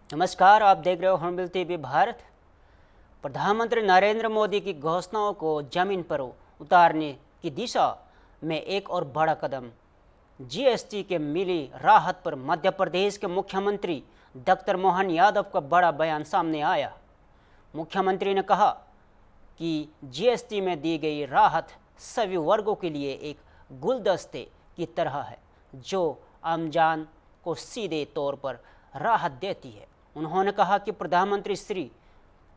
नमस्कार, आप देख रहे हो हॉर्नबिल टीवी भारत। प्रधानमंत्री नरेंद्र मोदी की घोषणाओं को जमीन पर उतारने की दिशा में एक और बड़ा कदम। जीएसटी के मिली राहत पर मध्य प्रदेश के मुख्यमंत्री डॉक्टर मोहन यादव का बड़ा बयान सामने आया। मुख्यमंत्री ने कहा कि जीएसटी में दी गई राहत सभी वर्गों के लिए एक गुलदस्ते की तरह है, जो आमजन को सीधे तौर पर राहत देती है। उन्होंने कहा कि प्रधानमंत्री श्री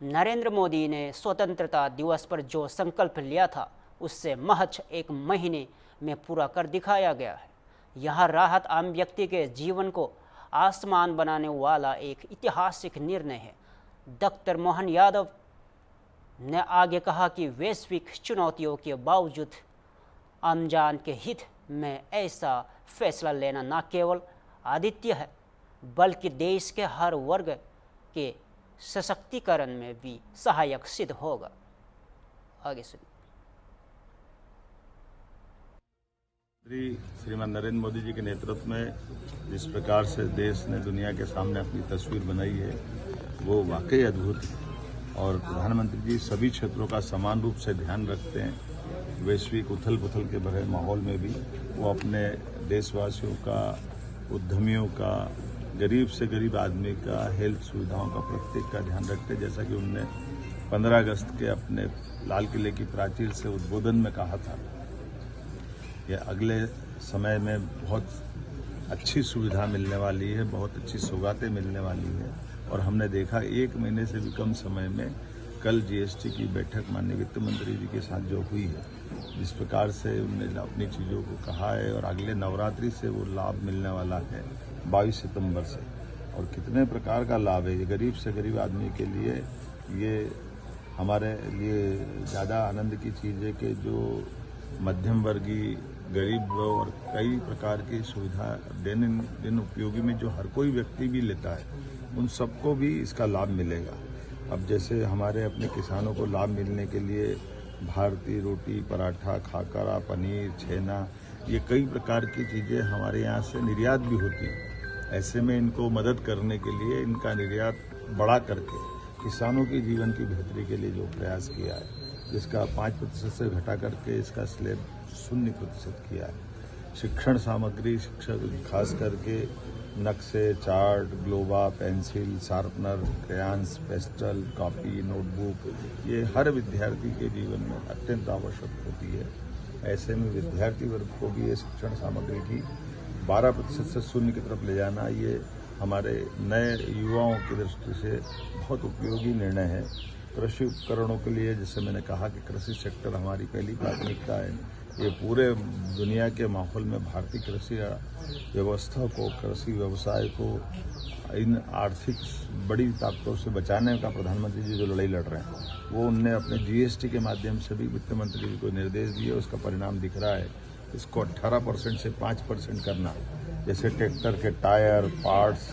नरेंद्र मोदी ने स्वतंत्रता दिवस पर जो संकल्प लिया था, उससे महज एक महीने में पूरा कर दिखाया गया है। यह राहत आम व्यक्ति के जीवन को आसमान बनाने वाला एक ऐतिहासिक निर्णय है। डॉक्टर मोहन यादव ने आगे कहा कि वैश्विक चुनौतियों के बावजूद आमजन के हित में ऐसा फैसला लेना न केवल आदित्य है, बल्कि देश के हर वर्ग के सशक्तिकरण में भी सहायक सिद्ध होगा। आगे सुनिए। श्रीमान नरेंद्र मोदी जी के नेतृत्व में जिस प्रकार से देश ने दुनिया के सामने अपनी तस्वीर बनाई है, वो वाकई अद्भुत है। और प्रधानमंत्री जी सभी क्षेत्रों का समान रूप से ध्यान रखते हैं। वैश्विक उथल पुथल के भरे माहौल में भी वो अपने देशवासियों का, उद्यमियों का, गरीब से गरीब आदमी का, हेल्थ सुविधाओं का, प्रत्येक का ध्यान रखते हैं। जैसा कि उनने 15 अगस्त के अपने लाल किले की प्राचीर से उद्बोधन में कहा था, यह अगले समय में बहुत अच्छी सुविधा मिलने वाली है, बहुत अच्छी सौगातें मिलने वाली है। और हमने देखा 1 महीने से भी कम समय में कल जीएसटी की बैठक माननीय वित्त मंत्री जी के साथ जो हुई है, जिस प्रकार से उन्होंने अपनी चीज़ों को कहा है, और अगले नवरात्रि से वो लाभ मिलने वाला है 22 सितंबर से। और कितने प्रकार का लाभ है ये गरीब से गरीब आदमी के लिए। ये हमारे लिए ज़्यादा आनंद की चीज़ है कि जो मध्यम वर्गीय, गरीब और कई प्रकार की सुविधा दिन उपयोगी में जो हर कोई व्यक्ति भी लेता है, उन सबको भी इसका लाभ मिलेगा। अब जैसे हमारे अपने किसानों को लाभ मिलने के लिए भारतीय रोटी, पराठा, खाकरा, पनीर, छेना, ये कई प्रकार की चीज़ें हमारे यहाँ से निर्यात भी होती हैं। ऐसे में इनको मदद करने के लिए इनका निर्यात बढ़ा करके किसानों के जीवन की बेहतरी के लिए जो प्रयास किया है, जिसका 5% से घटा करके इसका स्लैब 0% किया है। शिक्षण सामग्री, शिक्षक खास करके नक्शे, chart, globe, pencil, sharpener, crayons, pastel, copy, notebook, ये हर विद्यार्थी के जीवन में अत्यंत आवश्यक होती है। ऐसे में विद्यार्थी वर्ग को भी ये शिक्षण सामग्री की 12% से 0 की तरफ ले जाना, ये हमारे नए युवाओं की दृष्टि से बहुत उपयोगी निर्णय है। कृषि उपकरणों के लिए, जैसे मैंने कहा कि कृषि सेक्टर हमारी पहली प्राथमिकता है। ये पूरे दुनिया के माहौल में भारतीय कृषि व्यवस्था को, कृषि व्यवसाय को इन आर्थिक बड़ी ताकतों से बचाने का प्रधानमंत्री जी जो लड़ाई लड़ रहे हैं, वो उनने अपने जीएसटी के माध्यम से भी वित्त मंत्री जी को निर्देश दिए। उसका परिणाम दिख रहा है। इसको 18% से 5% करना, जैसे ट्रैक्टर के tyre, parts,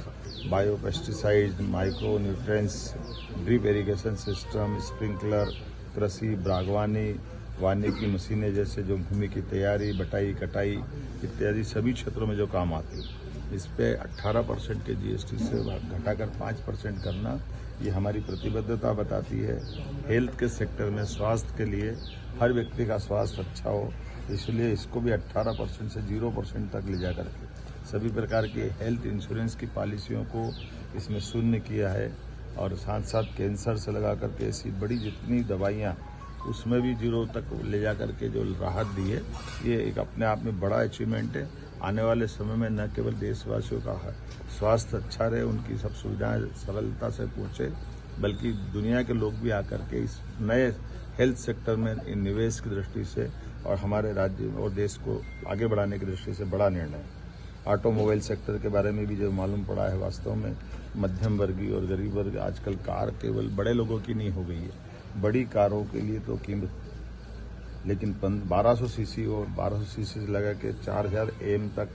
biopesticide, micro nutrients, drip irrigation system, sprinkler, कृषि, बागवानी, वानिकी मशीनें, जैसे जो भूमि की तैयारी, बटाई, कटाई इत्यादि सभी क्षेत्रों में जो काम आती है, इस पे 18% के जीएसटी से घटाकर 5% करना, ये हमारी प्रतिबद्धता बताती है। हेल्थ के सेक्टर में, स्वास्थ्य के लिए, हर व्यक्ति का स्वास्थ्य अच्छा हो, इसलिए इसको भी 18% से 0% तक ले जा करके सभी प्रकार की हेल्थ इंश्योरेंस की पॉलिसियों को इसमें 0 किया है। और साथ साथ कैंसर से लगा करके ऐसी बड़ी जितनी दवाइयाँ, उसमें भी 0 तक ले जा करके जो राहत दी है, ये एक अपने आप में बड़ा अचीवमेंट है। आने वाले समय में न केवल देशवासियों का स्वास्थ्य अच्छा रहे, उनकी सब सुविधाएं सरलता से पहुँचे, बल्कि दुनिया के लोग भी आकर के इस नए हेल्थ सेक्टर में इन निवेश की दृष्टि से और हमारे राज्य और देश को आगे बढ़ाने की दृष्टि से बड़ा निर्णय है। ऑटोमोबाइल सेक्टर के बारे में भी जो मालूम पड़ा है, वास्तव में मध्यम वर्गीय और गरीब वर्ग, आजकल कार केवल बड़े लोगों की नहीं हो गई है। बड़ी कारों के लिए तो कीमत, लेकिन 1200 सीसी और 1200 सीसी से लगा के 4000 एम तक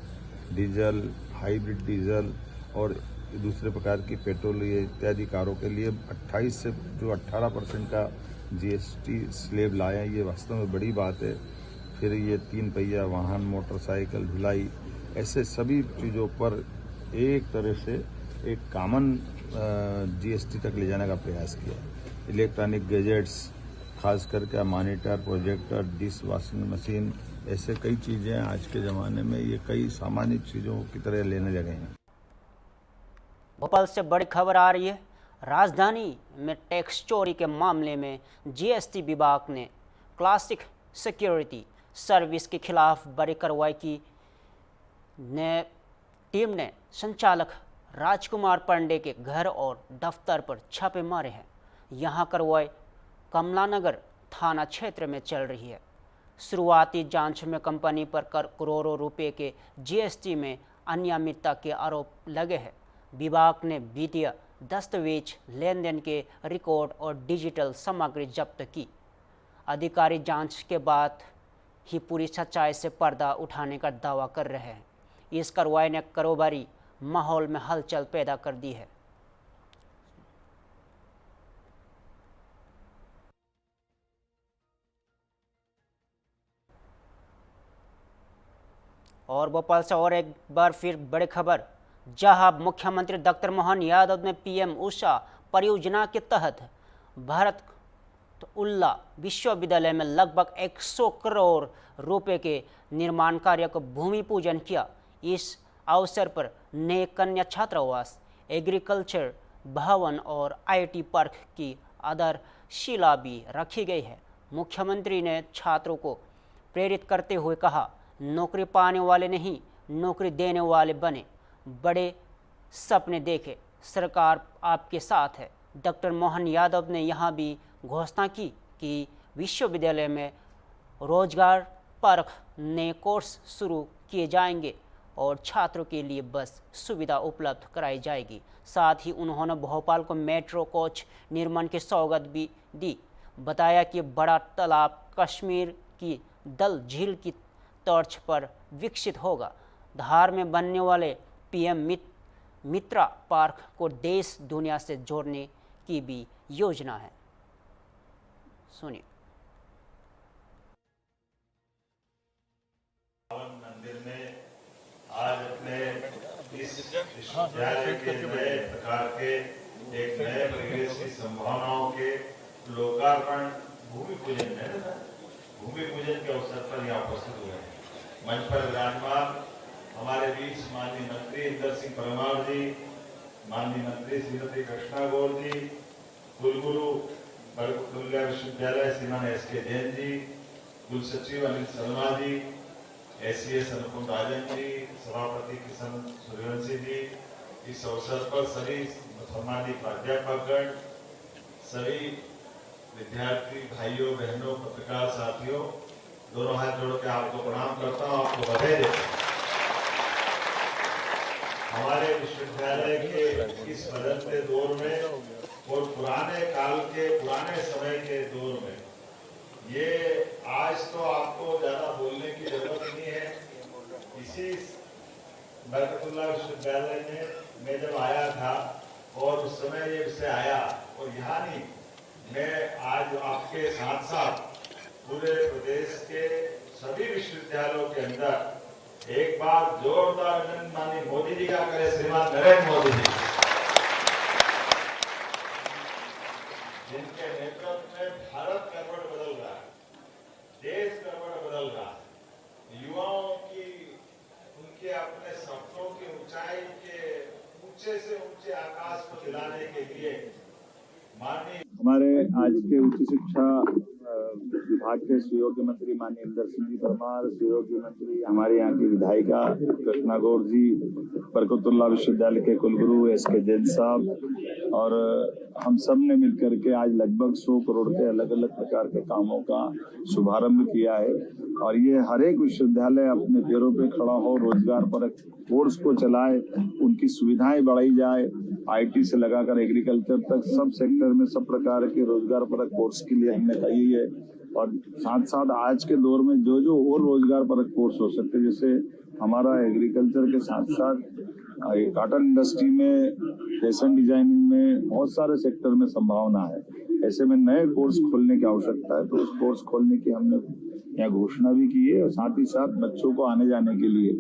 डीजल, हाइब्रिड डीजल और दूसरे प्रकार की पेट्रोल इत्यादि कारों के लिए 28 से जो 18% का जीएसटी स्लैब लाया, ये वास्तव में बड़ी बात है। फिर ये 3 पहिया वाहन, मोटरसाइकिल, ढुलाई, ऐसे सभी चीज़ों पर एक तरह से एक कॉमन जीएसटी तक ले जाने का प्रयास किया। इलेक्ट्रॉनिक गैजेट्स, खास करके monitor, projector, dish washing machine, ऐसे कई चीजें आज के जमाने में ये कई सामान्य चीजों की तरह लेने लगे हैं। भोपाल से बड़ी खबर आ रही है। राजधानी में टैक्स चोरी के मामले में जीएसटी विभाग ने क्लासिक सिक्योरिटी सर्विस के खिलाफ बड़ी कार्रवाई की। टीम ने संचालक राजकुमार पांडे के घर और दफ्तर पर छापे मारे हैं। यहां कार्रवाई कमलानगर थाना क्षेत्र में चल रही है। शुरुआती जांच में कंपनी पर करोड़ों रुपए के जीएसटी में अनियमितता के आरोप लगे हैं। विभाग ने वित्तीय दस्तावेज, लेन देन के रिकॉर्ड और डिजिटल सामग्री जब्त की। अधिकारी जांच के बाद ही पूरी सच्चाई से पर्दा उठाने का दावा कर रहे हैं। इस कार्रवाई ने कारोबारी माहौल में हलचल पैदा कर दी है। और भोपाल से और एक बार फिर बड़ी खबर, जहां मुख्यमंत्री डॉक्टर मोहन यादव ने पीएम उषा परियोजना के तहत भारत उल्ला विश्वविद्यालय में लगभग 100 करोड़ रुपए के निर्माण कार्य को भूमि पूजन किया। इस अवसर पर नए कन्या छात्रावास, एग्रीकल्चर भवन और आईटी पार्क की आधारशिला भी रखी गई है। मुख्यमंत्री ने छात्रों को प्रेरित करते हुए कहा, नौकरी पाने वाले नहीं, नौकरी देने वाले बने, बड़े सपने देखे, सरकार आपके साथ है। डॉक्टर मोहन यादव ने यहाँ भी घोषणा की कि विश्वविद्यालय में रोजगार परक नए कोर्स शुरू किए जाएंगे और छात्रों के लिए बस सुविधा उपलब्ध कराई जाएगी। साथ ही उन्होंने भोपाल को मेट्रो कोच निर्माण की सौगात भी दी। बताया कि बड़ा तालाब कश्मीर की डल झील की तर्ज पर विकसित होगा। धार में बनने वाले पीएम मित्रा पार्क को देश दुनिया से जोड़ने की भी योजना है। सुनिए। मंदिर में आज अपने इस विश्वविद्यालय के नए प्रकार के एक नए परिवेश की संभावनाओं के लोकार्पण भूमि पूजन के अवसर पर यहाँ उपस्थित हुए हैं। मंच पर विराजमान हमारे बीच माननीय मंत्री इंदर सिंह परमार जी, माननीय मंत्री श्रीमती कृष्णा गौर जी, कुलगुरु बरकतुल्लाह विश्वविद्यालय श्रीमान एसके जैन जी, कुलसचिव अनिल शर्मा जी, एसीएस अनुपम राजन जी, सभापति किशन सूर्यवंशी जी, इस अवसर पर सभी सम्मानित प्राध्यापकगण, सभी विद्यार्थी भाइयों बहनों, पत्रकार साथियों, दोनों हाथ जोड़ के आपको प्रणाम करता हूँ, आपको बधाई देता हूँ। हमारे विश्वविद्यालय के इस बदलते दौर में और पुराने समय के दौर में ये आज तो आपको ज्यादा बोलने की जरूरत नहीं है। इसी बरकतुल्लाह विश्वविद्यालय में मैं जब आया था और उस समय ये विषय आया, और यहाँ नहीं, मैं आज आपके साथ साथ पूरे प्रदेश के सभी विश्वविद्यालयों के अंदर एक बार जोरदार अभिनंदन माननीय मोदी जी का करें, श्रीमान नरेंद्र मोदी जी, जिनके नेतृत्व में भारत करवट बदल रहा है, देश करवट बदल रहा है। युवाओं की उनके अपने सपनों की ऊंचाई के ऊंचे से ऊंचे आकाश को दिलाने के लिए माननीय हमारे आज के उच्च शिक्षा विभाग के सहयोगी मंत्री माननीय इंदर सिंह जी परमार, सहयोगी मंत्री हमारे यहाँ की विधायिका कृष्णा गौर जी, बरकतुल्लाह विश्वविद्यालय के कुलगुरु एसके जैन साहब और हम सब ने मिलकर के आज लगभग 100 करोड़ के अलग अलग प्रकार के कामों का शुभारंभ किया है। और ये हर एक विश्वविद्यालय अपने पैरों पे खड़ा हो, रोजगार पर कोर्स को चलाए, उनकी सुविधाएं बढ़ाई जाए, आईटी से लगाकर एग्रीकल्चर तक सब सेक्टर में सब प्रकार के रोजगार परक कोर्स के लिए हमने कही है। और साथ साथ आज के दौर में जो जो और रोजगार परक कोर्स हो सकते हैं, जैसे हमारा एग्रीकल्चर के साथ साथ कॉटन इंडस्ट्री में, फैशन डिजाइनिंग में, बहुत सारे सेक्टर में संभावना है। ऐसे में नए कोर्स खोलने की आवश्यकता है, तो उस कोर्स खोलने की हमने यहाँ घोषणा भी की है। और साथ ही साथ बच्चों को आने जाने के लिए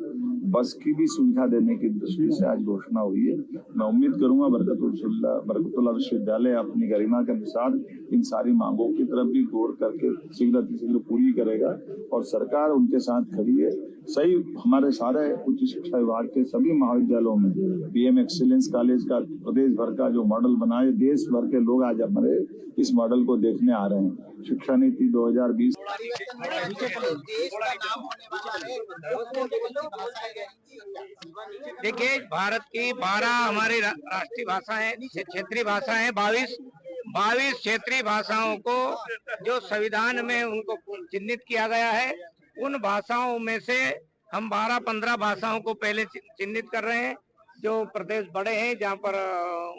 बस की भी सुविधा देने की दृष्टि से आज घोषणा हुई है। मैं उम्मीद करूंगा बरकतुल्लाह विश्वविद्यालय अपनी गरिमा के अनुसार इन सारी मांगों की तरफ भी गौर करके शीघ्र पूरी करेगा और सरकार उनके साथ खड़ी है। सही हमारे सारे उच्च शिक्षा विभाग के सभी महाविद्यालयों में पीएम एक्सीलेंस कॉलेज का प्रदेश भर का जो मॉडल बना है, देश भर के लोग आज हमारे इस मॉडल को देखने आ रहे हैं। शिक्षा नीति 2020 देखिए, भारत की 12 हमारी राष्ट्रीय भाषाएं, क्षेत्रीय भाषाएं 22 क्षेत्रीय भाषाओं को जो संविधान में उनको चिन्हित किया गया है, उन भाषाओं में से हम 12-15 भाषाओं को पहले चिन्हित कर रहे हैं। जो प्रदेश बड़े हैं, जहाँ पर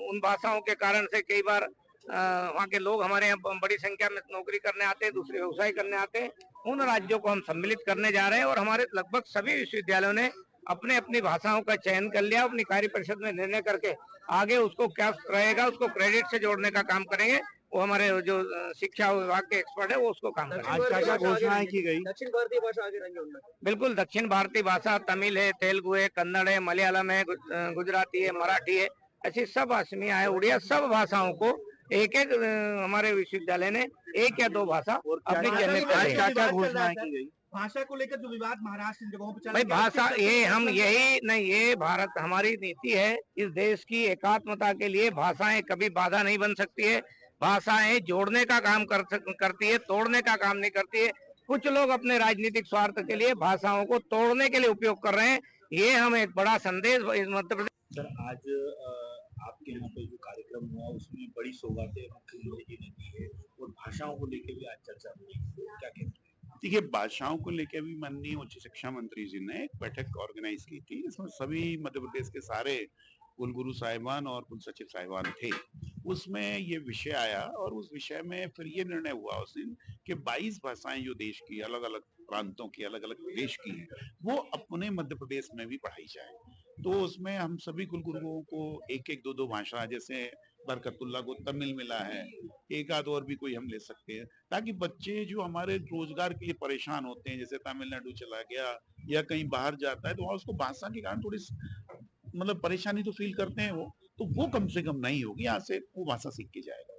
उन भाषाओं के कारण से कई बार वहाँ के लोग हमारे यहाँ बड़ी संख्या में नौकरी करने आते हैं, दूसरे व्यवसाय करने आते हैं, उन राज्यों को हम सम्मिलित करने जा रहे हैं। और हमारे लगभग सभी विश्वविद्यालयों ने अपने अपनी भाषाओं का चयन कर लिया, अपनी कार्य परिषद में निर्णय करके आगे उसको क्या रहेगा उसको क्रेडिट से जोड़ने का काम करेंगे। वो हमारे जो शिक्षा विभाग के एक्सपर्ट है वो उसको काम करेंगे। आज क्या घोषणाएं की गई? दक्षिण भारतीय भाषा आगे रहेंगे उनमें। बिल्कुल, दक्षिण भारतीय भाषा तमिल है, तेलुगु है, कन्नड़ है, मलयालम है, गुजराती है, मराठी है, ऐसी सब असमिया है, उड़िया, सब भाषाओं को एक हमारे विश्वविद्यालय ने 1 या 2 भाषा अपनी चिन्हित कर ली। क्या घोषणाएं की गई? भाषा को लेकर जो विवाद महाराष्ट्र इन जगहों पर चला, भाई भाषा ये हम यही नहीं, ये भारत हमारी नीति है। इस देश की एकात्मता के लिए भाषाएं कभी बाधा नहीं बन सकती है। भाषाएं जोड़ने का काम करती है, तोड़ने का काम नहीं करती है। कुछ लोग अपने राजनीतिक स्वार्थ के लिए भाषाओं को तोड़ने के लिए उपयोग कर रहे हैं। ये हम एक बड़ा संदेश इस मध्य प्रदेश। सर, आज आपके यहाँ पे जो कार्यक्रम हुआ उसमें बड़ी सौगातें मुख्यमंत्री जी ने दी है और भाषाओं को लेकर भी आज चर्चा हुई, क्या कहते हैं? देखिए, भाषाओं को लेकर भी माननीय उच्च शिक्षा मंत्री जी ने एक बैठक ऑर्गेनाइज की थी। इसमें सभी मध्य प्रदेश के सारे कुलगुरु साहिबान और कुल सचिव साहिबान थे। उसमें ये विषय आया और उस विषय में फिर ये निर्णय हुआ उस दिन कि 22 भाषाएं जो देश की अलग अलग प्रांतों की, अलग अलग प्रदेश की हैं, वो अपने मध्य प्रदेश में भी पढ़ाई जाए। तो उसमें हम सभी कुलगुरुओं को 1-1, 2-2 भाषा, जैसे बरकतुल्लाह को तमिल मिला है, एक आध और भी कोई हम ले सकते हैं, ताकि बच्चे जो हमारे रोजगार के लिए परेशान होते हैं, जैसे तमिलनाडु चला गया या कहीं बाहर जाता है, तो वहाँ उसको भाषा के कारण थोड़ी मतलब परेशानी तो फील करते हैं वो कम से कम नहीं होगी। यहाँ से वो भाषा सीख के जाएगा।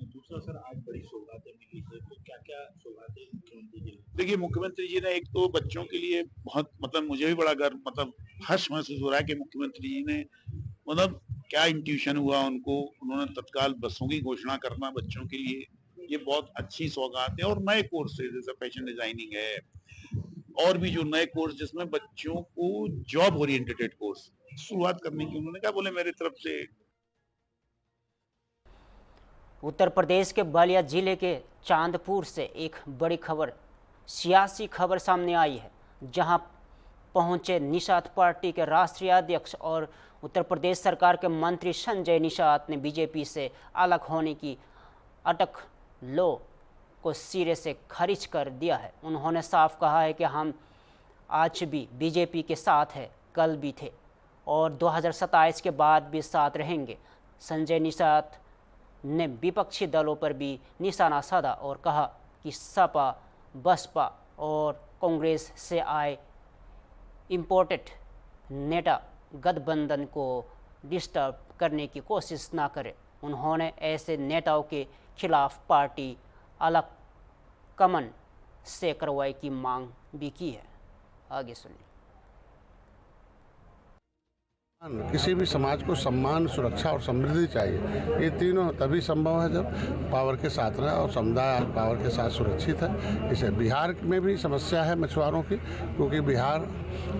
दूसरा सर, आज बड़ी सौगातें मिली है, तो क्या क्या सौगातें मुख्यमंत्री जी? देखिए, मुख्यमंत्री जी ने एक तो बच्चों के लिए बहुत, मतलब मुझे भी बड़ा गर्व, मतलब हर्ष महसूस हो रहा है कि मुख्यमंत्री जी ने, मतलब क्या इंट्यूशन हुआ उनको, उन्होंने तत्काल बसों की घोषणा करना बच्चों के लिए, ये बहुत अच्छी सौगात है। और नए कोर्स जैसे फैशन डिजाइनिंग है और भी जो नए कोर्स जिसमें बच्चों को जॉब ओरिएंटेड कोर्स शुरुआत करने की उन्होंने कहा, बोले मेरी तरफ से। उत्तर प्रदेश के बलिया जिले के चांदपुर से एक बड़ी खबर, सियासी खबर सामने आई है, जहां पहुंचे निषाद पार्टी के राष्ट्रीय अध्यक्ष और उत्तर प्रदेश सरकार के मंत्री संजय निषाद ने बीजेपी से अलग होने की अटक लो को सिरे से खारिज कर दिया है। उन्होंने साफ कहा है कि हम आज भी बीजेपी के साथ हैं, कल भी थे और 2027 के बाद भी साथ रहेंगे। संजय निषाद ने विपक्षी दलों पर भी निशाना साधा और कहा कि सपा, बसपा और कांग्रेस से आए इम्पोर्टेड नेता गठबंधन को डिस्टर्ब करने की कोशिश ना करें। उन्होंने ऐसे नेताओं के खिलाफ पार्टी अलग कमन से कार्रवाई की मांग भी की है। आगे सुनिए। किसी भी समाज को सम्मान, सुरक्षा और समृद्धि चाहिए। ये तीनों तभी संभव है जब पावर के साथ रहे, और समुदाय आज पावर के साथ सुरक्षित है। इसे बिहार में भी समस्या है मछुआरों की, क्योंकि बिहार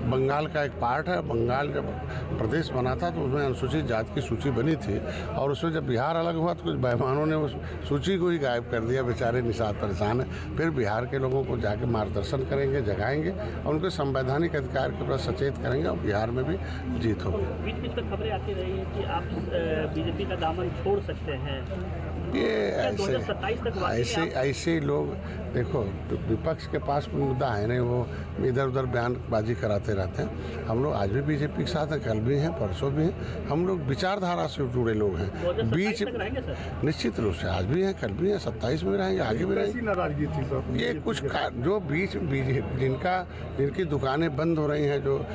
बंगाल का एक पार्ट है। बंगाल जब प्रदेश बना था तो उसमें अनुसूचित जाति की सूची बनी थी, और उसमें जब बिहार अलग हुआ तो कुछ बेईमानों ने उस सूची को ही गायब कर दिया। बेचारे निषाद परेशान है। फिर बिहार के लोगों को जाके मार्गदर्शन करेंगे, जगाएंगे और उनके संवैधानिक अधिकार के प्रति सचेत करेंगे, और बिहार में भी जीत होगी। बीच बीच में खबरें आती रही हैं कि आप बीजेपी का दामन छोड़ सकते हैं। ये क्या 2027 तक वाकई ऐसे लोग देखो, विपक्ष के पास कोई मुद्दा है नहीं, वो इधर उधर बयानबाजी कराते रहते हैं। हम लोग आज भी बीजेपी के साथ हैं, कल भी हैं, परसों भी हैं। हम लोग विचारधारा से जुड़े लोग हैं। 2027 बीच तक रहेंगे सर? निश्चित रूप से आज भी हैं, कल भी हैं, 27 में रहेंगे, आगे भी रहेंगे। नाराजगी थी सर? ये कुछ जो बीच जिनकी दुकानें बंद हो रही हैं, जो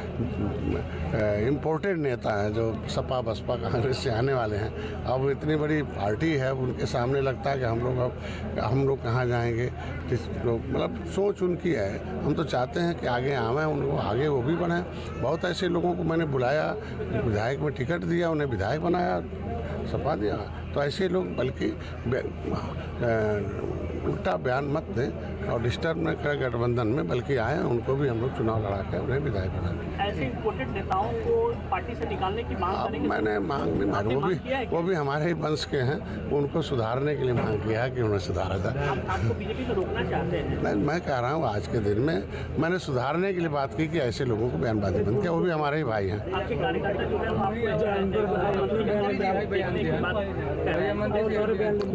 इम्पोर्टेड नेता हैं, जो सपा बसपा कांग्रेस से आने वाले हैं, अब इतनी बड़ी पार्टी है, उनके सामने लगता है कि हम लोग कहाँ जाएंगे। मतलब सोच उनकी है। हम तो चाहते हैं कि आगे आवें, उनको आगे वो भी बढ़ें। बहुत ऐसे लोगों को मैंने बुलाया, विधायक में टिकट दिया, उन्हें विधायक बनाया, सपा दिया। तो ऐसे लोग बल्कि उल्टा बयान मत दें और डिस्टर्ब न करें गठबंधन में, बल्कि आए, उनको भी हम लोग चुनाव लड़ा के उन्हें विधायक बनाएं। ऐसे इम्पोर्टेंट नेताओं को पार्टी से निकालने की मांग करेंगे? मैंने मांग नहीं मारी, वो भी हमारे ही वंश के हैं, उनको सुधारने के लिए मांग किया है कि उन्हें सुधारा जाए। आपको बीजेपी को रोकना चाहते हैं? नहीं, मैं कह रहा हूँ आज के दिन में मैंने सुधारने के लिए बात की कि ऐसे लोगों को बयानबाजी बंद किया, वो भी हमारे ही भाई हैं। आपके कार्यकर्ता जो है वो आपको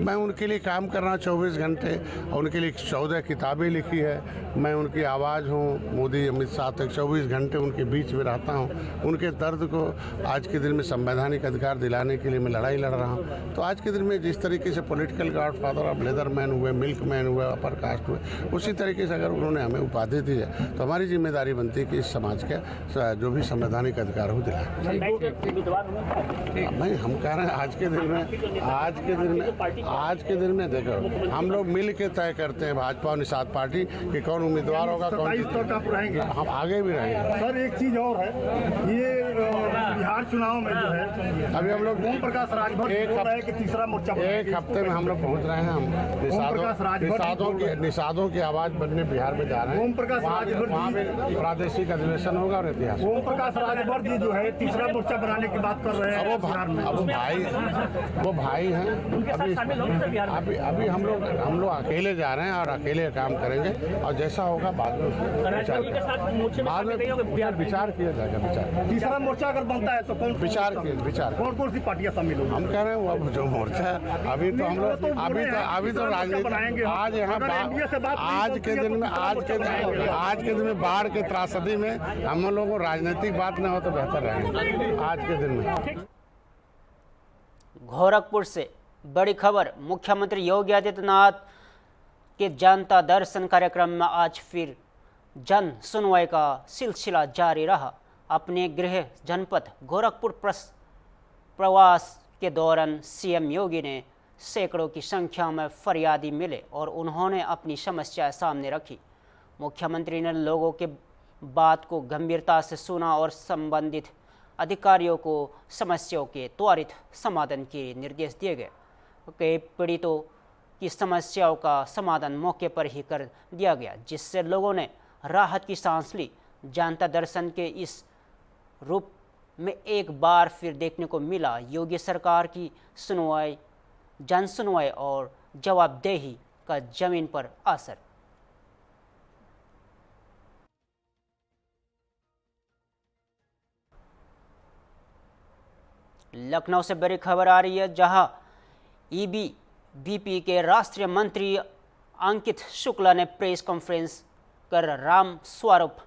मैं उनके लिए काम कर रहा हूँ 24 घंटे, और उनके लिए 14 किताबें लिखी है। मैं उनकी आवाज़ हूँ, मोदी अमित शाह तक 24 घंटे उनके बीच में रहता हूँ। उनके दर्द को आज के दिन में संवैधानिक अधिकार दिलाने के लिए मैं लड़ाई लड़ रहा हूँ। तो आज के दिन में जिस तरीके से political godfather of leather man हुए, मिल्क मैन हुए, अपर कास्ट हुए, उसी तरीके से अगर उन्होंने हमें उपाधि दी है तो हमारी जिम्मेदारी बनती है कि इस समाज के जो भी संवैधानिक अधिकार हो दिलाए। नहीं, हम कह रहे हैं आज के दिन में देखो, हम लोग मिल के तय करते हैं, भाजपा और निषाद पार्टी, कि कौन उम्मीदवार होगा, कौन। 27 तक आप रहेंगे? हम आगे भी रहेंगे। सर एक चीज और है, ये बिहार चुनाव में जो है अभी हम लोग ओम प्रकाश राजभर एक बोल रहे हैं कि तीसरा मोर्चा एक हफ्ते में हम लोग पहुंच रहे हैं। हम निषादों की आवाज बनने बिहार में जा रहे हैं। ओम प्रकाश राजभर वहाँ पे प्रादेशिक अधिवेशन होगा और इतिहास। ओम प्रकाश राजभर जी जो है तीसरा मोर्चा बनाने की बात कर रहे हैं बिहार में। वो भाई हैं। अभी हम लोग अकेले जा रहे हैं और अकेले काम करेंगे, और जैसा होगा बाद में विचार किया जाएगा। तीसरा मोर्चा अगर बनता है तो विचार कौन सी पार्टियां शामिल होंगी? हम कह रहे हैं वो जो मोर्चा है, अभी तो हम लोग अभी तो राजनीति आज यहाँ आज के दिन में बाढ़ के त्रासदी में हम लोगों को राजनीतिक बात न हो तो बेहतर रहेगा आज के दिन में। गोरखपुर से बड़ी खबर। मुख्यमंत्री योगी आदित्यनाथ के जनता दर्शन कार्यक्रम में आज फिर जन सुनवाई का सिलसिला जारी रहा। अपने गृह जनपद गोरखपुर प्रवास के दौरान सीएम योगी ने सैकड़ों की संख्या में फरियादी मिले और उन्होंने अपनी समस्याएं सामने रखी। मुख्यमंत्री ने लोगों के बात को गंभीरता से सुना और संबंधित अधिकारियों को समस्याओं के त्वरित समाधान के निर्देश दिए गए। कई पीड़ितों की समस्याओं का समाधान मौके पर ही कर दिया गया, जिससे लोगों ने राहत की सांस ली। जनता दर्शन के इस रूप में एक बार फिर देखने को मिला योगी सरकार की सुनवाई, जन सुनवाई और जवाबदेही का जमीन पर असर। लखनऊ से बड़ी खबर आ रही है, जहां ईबीवीपी के राष्ट्रीय मंत्री अंकित शुक्ला ने प्रेस कॉन्फ्रेंस कर राम स्वरूप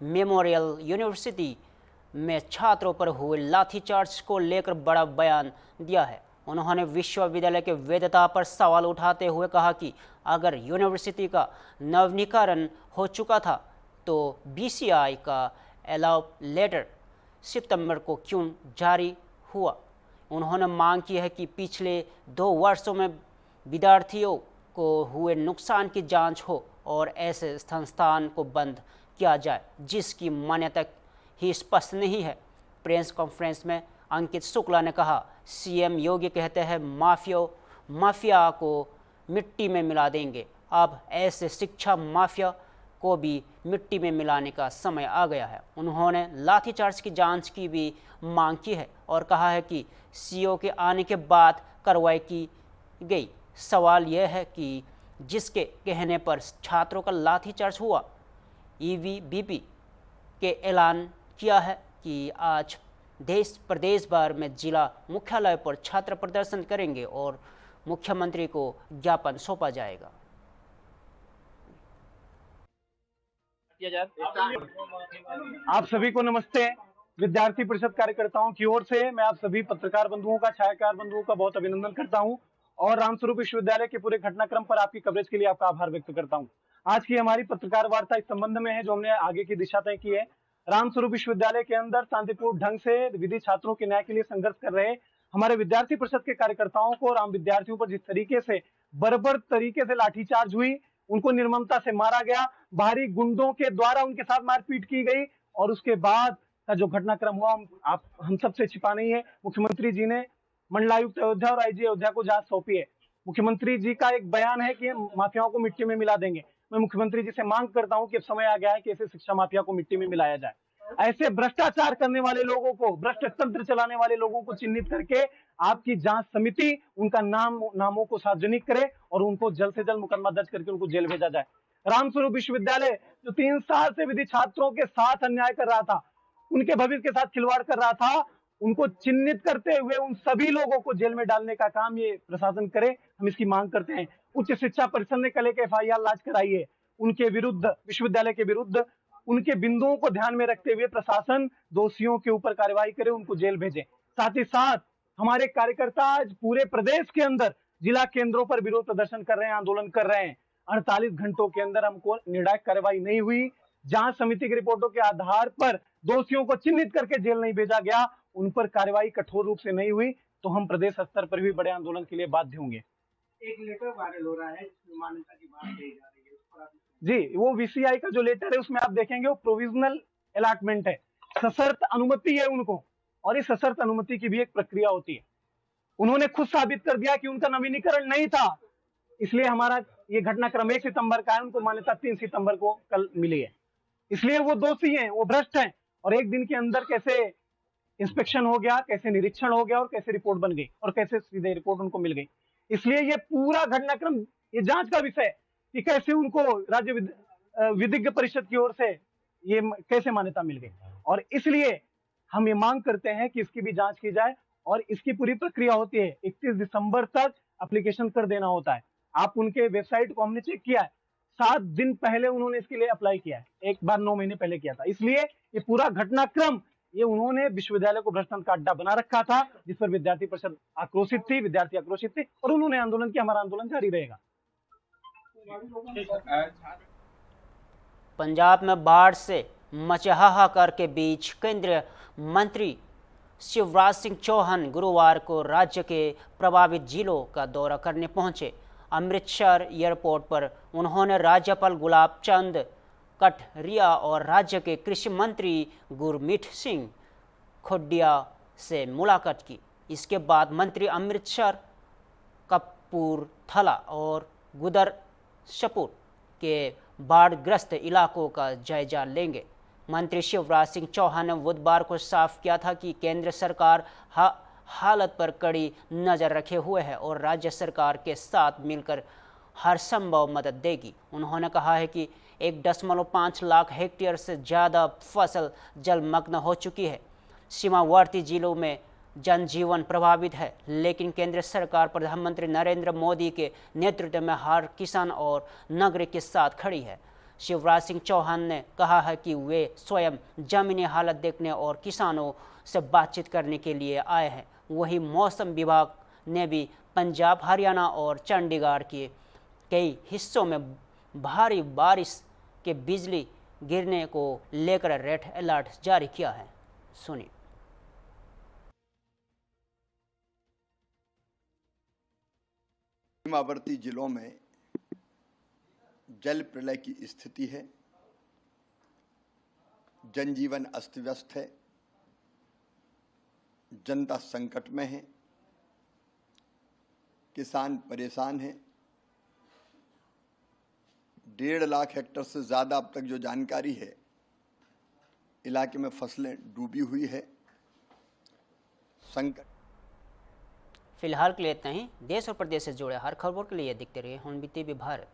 मेमोरियल यूनिवर्सिटी में छात्रों पर हुए लाठीचार्ज को लेकर बड़ा बयान दिया है। उन्होंने विश्वविद्यालय के वैधता पर सवाल उठाते हुए कहा कि अगर यूनिवर्सिटी का नवीनीकरण हो चुका था तो बीसीआई का अलाउ लेटर सितंबर को क्यों जारी हुआ। उन्होंने मांग की है कि पिछले 2 वर्षों में विद्यार्थियों को हुए नुकसान की जांच हो और ऐसे संस्थान को बंद किया जाए जिसकी मान्यता ही स्पष्ट नहीं है। प्रेस कॉन्फ्रेंस में अंकित शुक्ला ने कहा, सीएम योगी कहते हैं माफिया को मिट्टी में मिला देंगे। अब ऐसे शिक्षा माफिया को भी मिट्टी में मिलाने का समय आ गया है। उन्होंने लाठीचार्ज की जांच की भी मांग की है और कहा है कि सीओ के आने के बाद कार्रवाई की गई। सवाल यह है कि जिसके कहने पर छात्रों का लाठीचार्ज हुआ, ईबीवीपी के ऐलान किया है कि आज देश प्रदेश भर में जिला मुख्यालय पर छात्र प्रदर्शन करेंगे और मुख्यमंत्री को ज्ञापन सौंपा जाएगा। आप सभी को नमस्ते। विद्यार्थी परिषद कार्यकर्ताओं की ओर से मैं आप सभी पत्रकार बंधुओं का, छायाकार बंधुओं का बहुत अभिनंदन करता हूं और रामस्वरूप विश्वविद्यालय के पूरे घटनाक्रम पर आपकी कवरेज के लिए आपका आभार व्यक्त करता हूं। आज की हमारी पत्रकार वार्ता इस संबंध में है जो हमने आगे की दिशा तय की है। रामस्वरूप विश्वविद्यालय के अंदर शांतिपूर्ण ढंग से विधि छात्रों के न्याय के लिए संघर्ष कर रहे हमारे विद्यार्थी परिषद के कार्यकर्ताओं को, राम विद्यार्थियों पर जिस तरीके से बर्बर तरीके से लाठीचार्ज हुई, उनको निर्ममता से मारा गया, बाहरी गुंडों के द्वारा उनके साथ मारपीट की गई और उसके बाद का जो घटनाक्रम हुआ हम सबसे छिपा नहीं है। मुख्यमंत्री जी ने मंडलायुक्त अयोध्या और आईजी अयोध्या को जांच सौंपी है। मुख्यमंत्री जी का एक बयान है कि माफियाओं को मिट्टी में मिला देंगे। मैं मुख्यमंत्री जी से मांग करता हूं कि अब समय आ गया है कि ऐसे शिक्षा माफिया को मिट्टी में मिलाया जाए। ऐसे भ्रष्टाचार करने वाले लोगों को, भ्रष्ट तंत्र चलाने वाले लोगों को चिन्हित करके आपकी जांच समिति उनका नामों को सार्वजनिक करे और उनको जल्द से जल्द मुकदमा दर्ज करके उनको जेल भेजा जाए। रामस्वरूप विश्वविद्यालय जो 3 साल से विधि छात्रों के साथ अन्याय कर रहा था, उनके भविष्य के साथ खिलवाड़ कर रहा था, उनको चिन्हित करते हुए उन सभी लोगों को जेल में डालने का काम ये प्रशासन करे। हम इसकी मांग करते हैं। उच्च शिक्षा परिषद ने कल एक FIR लॉन्च कराई है उनके विरुद्ध, विश्वविद्यालय के विरुद्ध। उनके बिंदुओं को ध्यान में रखते हुए प्रशासन दोषियों के ऊपर कार्रवाई करे, उनको जेल भेजे। साथ ही साथ हमारे कार्यकर्ता आज पूरे प्रदेश के अंदर जिला केंद्रों पर विरोध प्रदर्शन कर रहे हैं, आंदोलन कर रहे हैं। 48 घंटों के अंदर हमको निर्णायक कार्रवाई नहीं हुई, जांच समिति की रिपोर्टों के आधार पर दोषियों को चिन्हित करके जेल नहीं भेजा गया, उन पर कार्रवाई कठोर रूप से नहीं हुई, तो हम प्रदेश स्तर पर भी बड़े आंदोलन के लिए बाध्य होंगे। एक लेटर वायरल हो रहा है जिसमें मान्यता की बात कही जा रही है, उस पर आप जी, वो VCI का जो लेटर है उसमें आप देखेंगे वो प्रोविजनल अलॉटमेंट है, सशर्त अनुमति है उनको, और इस सशर्त अनुमति की भी एक प्रक्रिया होती है। उन्होंने खुद साबित कर दिया कि उनका नवीनीकरण नहीं था, इसलिए हमारा ये घटनाक्रम 1 सितंबर का है, उनको मान्यता 3 सितंबर को कल मिली है। इसलिए वो दोषी हैं, वो भ्रष्ट हैं। और एक दिन के अंदर कैसे इंस्पेक्शन हो गया, कैसे निरीक्षण हो गया और कैसे रिपोर्ट बन गई और कैसे सीधे रिपोर्ट उनको मिल गई। इसलिए ये पूरा घटनाक्रम ये जांच का विषय है कि कैसे उनको राज्य विधिज्ञ परिषद की ओर से ये कैसे मान्यता मिल गई। और इसलिए हम ये मांग करते हैं कि इसकी भी जांच की जाए और इसकी पूरी प्रक्रिया होती है। 31 दिसंबर तक एप्लीकेशन कर देना होता है। आप उनके वेबसाइट को हमने चेक किया है, 7 दिन पहले उन्होंने इसके लिए अप्लाई किया है, एक बार 9 महीने पहले किया था। इसलिए ये पूरा घटनाक्रम ये उन्होंने विश्वविद्यालय को भ्रष्टाचार का अड्डा बना रखा था, जिस पर विद्यार्थी परिषद आक्रोशित थी, विद्यार्थी आक्रोशित थे और उन्होंने आंदोलन किया। हमारा आंदोलन जारी रहेगा। पंजाब में बाढ़ से मचे हाहाकार के बीच केंद्रीय मंत्री शिवराज सिंह चौहान गुरुवार को राज्य के प्रभावित जिलों का दौरा करने पहुंचे। अमृतसर एयरपोर्ट पर उन्होंने राज्यपाल गुलाब चंद कटरिया और राज्य के कृषि मंत्री गुरमीत सिंह खोडिया से मुलाकात की। इसके बाद मंत्री अमृतसर, कपूरथला और गुरदासपुर के बाढ़ग्रस्त इलाकों का जायजा लेंगे। मंत्री शिवराज सिंह चौहान ने बुधवार को साफ किया था कि केंद्र सरकार हालत पर कड़ी नज़र रखे हुए है और राज्य सरकार के साथ मिलकर हर संभव मदद देगी। उन्होंने कहा है कि 1.5 लाख हेक्टेयर से ज़्यादा फसल जलमग्न हो चुकी है। सीमावर्ती जिलों में जनजीवन प्रभावित है, लेकिन केंद्र सरकार प्रधानमंत्री नरेंद्र मोदी के नेतृत्व में हर किसान और नागरिक के साथ खड़ी है। शिवराज सिंह चौहान ने कहा है कि वे स्वयं जमीनी हालत देखने और किसानों से बातचीत करने के लिए आए हैं। वहीं मौसम विभाग ने भी पंजाब, हरियाणा और चंडीगढ़ के कई हिस्सों में भारी बारिश के बिजली गिरने को लेकर रेड अलर्ट जारी किया है। सुनिए। सीमावर्ती जिलों में जल प्रलय की स्थिति है, जनजीवन अस्त व्यस्त है, जनता संकट में है, किसान परेशान है। 1.5 लाख हेक्टेयर से ज़्यादा अब तक जो जानकारी है, इलाके में फसलें डूबी हुई है। संकट फिलहाल के लिए इतना ही। देश और प्रदेश से जुड़े हर खबरों के लिए देखते रहिए हॉर्नबिल टीवी भारत।